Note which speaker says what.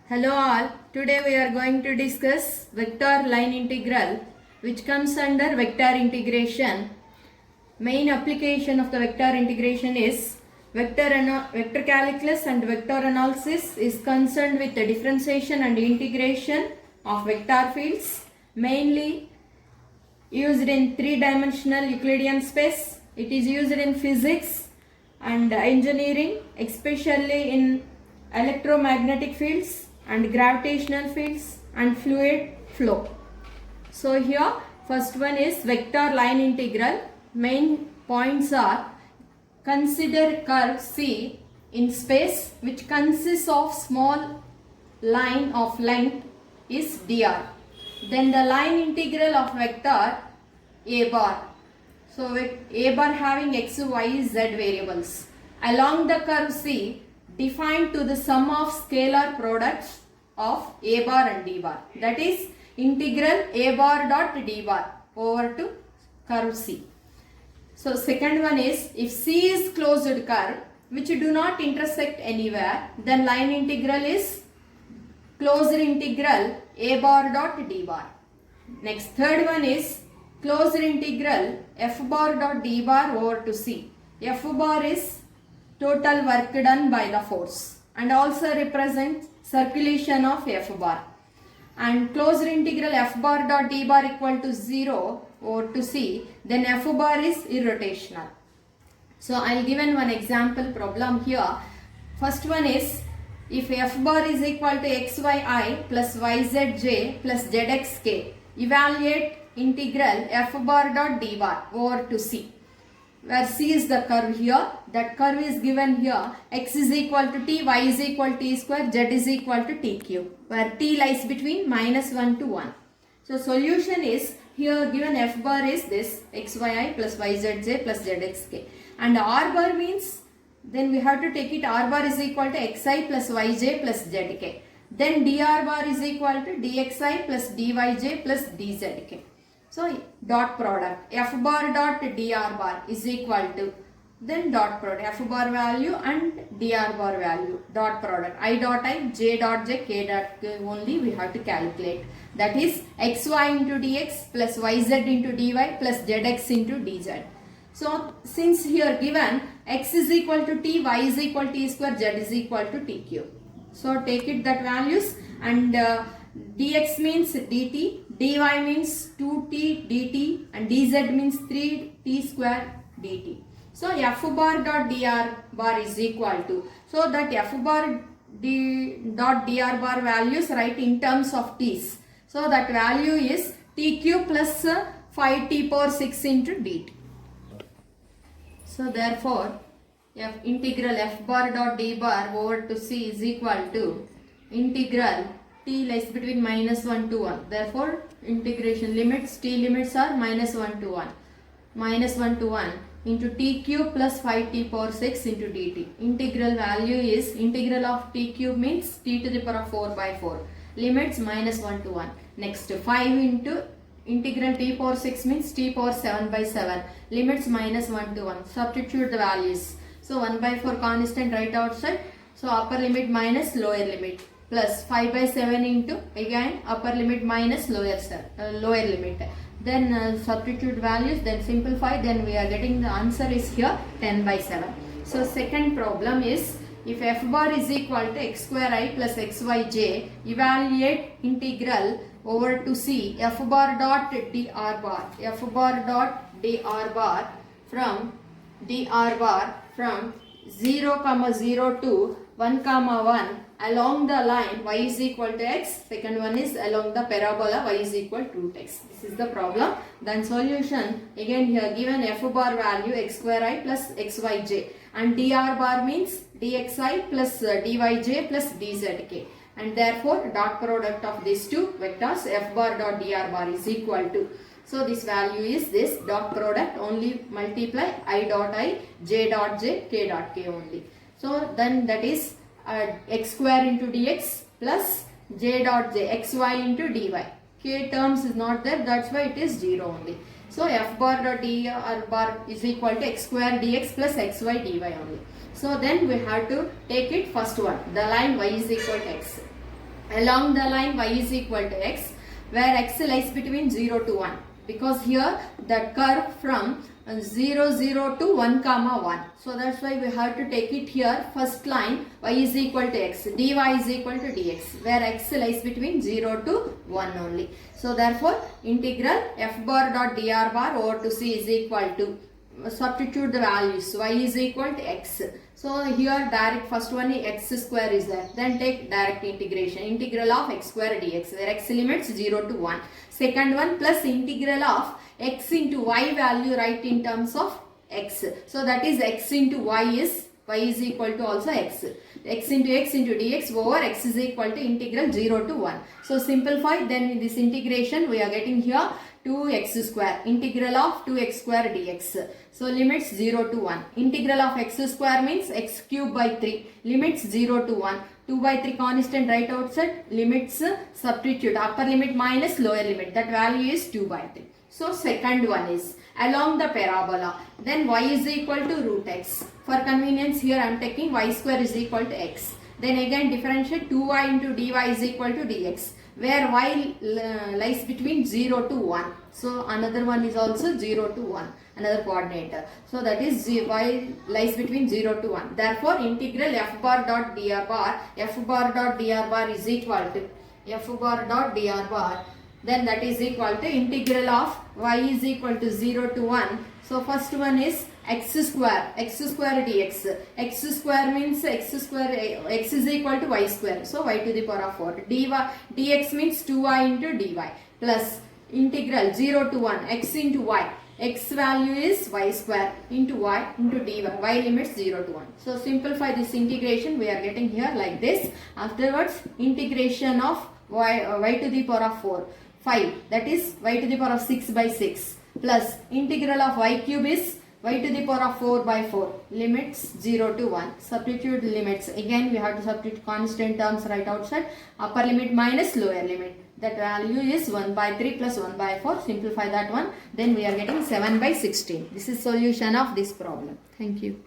Speaker 1: Hello all, today we are going to discuss vector line integral which comes under vector integration. Main application of the vector integration is vector calculus and vector analysis is concerned with the differentiation and integration of vector fields, mainly used in three-dimensional Euclidean space. It is used in physics and engineering, especially in electromagnetic fields and gravitational fields and fluid flow. So here first one is vector line integral. Main points are: consider curve C in space which consists of small line of length is dr. Then the line integral of vector a bar. So a bar having x, y, z variables along the curve C defined to the sum of scalar products of a bar and d bar. That is integral a bar dot d bar over to curve C. So second one is, if C is closed curve which do not intersect anywhere, then line integral is closed integral a bar dot d bar. Next, third one is closed integral f bar dot d bar over to C. F bar is total work done by the force and also represents circulation of f bar. And closed integral f bar dot d bar equal to 0 over to C, then f bar is irrotational. So I'll given one example problem here. First one is, if f bar is equal to xyi plus yzj plus zxk, evaluate integral f bar dot d bar over to C, where C is the curve here. That curve is given here. X is equal to t, y is equal to t square, z is equal to t cube, where t lies between -1 to 1. So solution is, here given f bar is this xyi plus yzj plus zxk, and r bar means, then we have to take it, r bar is equal to xi plus yj plus zk. Then dr bar is equal to dxi plus dyj plus dzk. So dot product f bar dot dr bar is equal to, then dot product f bar value and dr bar value, dot product I dot I, j dot j, k dot k only we have to calculate. That is xy into dx plus yz into dy plus zx into dz. So since here given x is equal to t, y is equal to t square, z is equal to t cube. So take it that values, and dx means dt, dy means 2t dt, and dz means 3t square dt. So f bar dot dr bar is equal to, so that f bar dot dr bar values write in terms of t's. So that value is t cube plus 5t power 6 into dt. So therefore integral f bar dot d bar over to C is equal to integral t lies between -1 to 1. Therefore integration limits, t limits are -1 to 1. -1 to 1 into t cube plus 5t power 6 into dt. Integral value is, integral of t cube means t to the power of 4 by 4. Limits -1 to 1. Next, 5 into integral t power 6 means t power 7 by 7. Limits -1 to 1. Substitute the values. So 1 by 4 constant right outside. So upper limit minus lower limit, plus 5 by 7 into, again upper limit minus lower limit. Then substitute values, then simplify, then we are getting the answer is here 10 by 7. So second problem is, if f bar is equal to x square I plus xyj, evaluate integral over to C f bar dot dr bar, f bar dot dr bar from 0, 0 to 1, 1 along the line y is equal to x. Second one is along the parabola y is equal to 2x. This is the problem. Then solution, again here given f bar value x square I plus xyj, and dr bar means dxi plus dyj plus dzk, and therefore dot product of these two vectors f bar dot dr bar is equal to, so this value is this dot product, only multiply I dot I, j dot j, k dot k only. So then that is x square into dx plus j dot j, xy into dy. K terms is not there, that's why it is 0 only. So f bar dot dr bar is equal to x square dx plus xy dy only. So then we have to take it first one, the line y is equal to x. along the line y is equal to x, where x lies between 0 to 1, because here the curve from 0 0 to 1 comma 1, so that's why we have to take it here. First line y is equal to x, dy is equal to dx, where x lies between 0 to 1 only. So therefore integral f bar dot dr bar over to c is equal to, substitute the values, y is equal to x. So here direct first one is x square is there, then take direct integration, integral of x square dx, where x limits 0 to 1. Second one plus integral of x into y value, write in terms of x, so that is x into y is equal to also x, x into dx over x is equal to integral 0 to 1. So simplify, then in this integration we are getting here 2x square, integral of 2x square dx. So limits 0 to 1. Integral of x square means x cube by 3. Limits 0 to 1. 2 by 3 constant right outside. Limits substitute. Upper limit minus lower limit. That value is 2 by 3. So second one is along the parabola. Then y is equal to root x. For convenience here I am taking y square is equal to x. Then again differentiate 2y into dy is equal to dx, where y lies between 0 to 1. So another one is also 0 to 1, another coordinator. So that is y lies between 0 to 1. Therefore integral f bar dot dr bar is equal to f bar dot dr bar. Then that is equal to integral of y is equal to 0 to 1. So first one is x square dx. X square means x is equal to y square. So y to the power of 4. Dx means 2y into dy plus integral 0 to 1 x into y. X value is y square into y into dy. Y limits 0 to 1. So simplify this integration, we are getting here like this. Afterwards integration of y to the power of 4. 5, that is y to the power of 6 by 6 plus integral of y cube is y to the power of 4 by 4, limits 0 to 1. Substitute limits, again we have to substitute constant terms right outside, upper limit minus lower limit, that value is 1 by 3 plus 1 by 4. Simplify that one, then we are getting 7 by 16. This is solution of this problem. Thank you.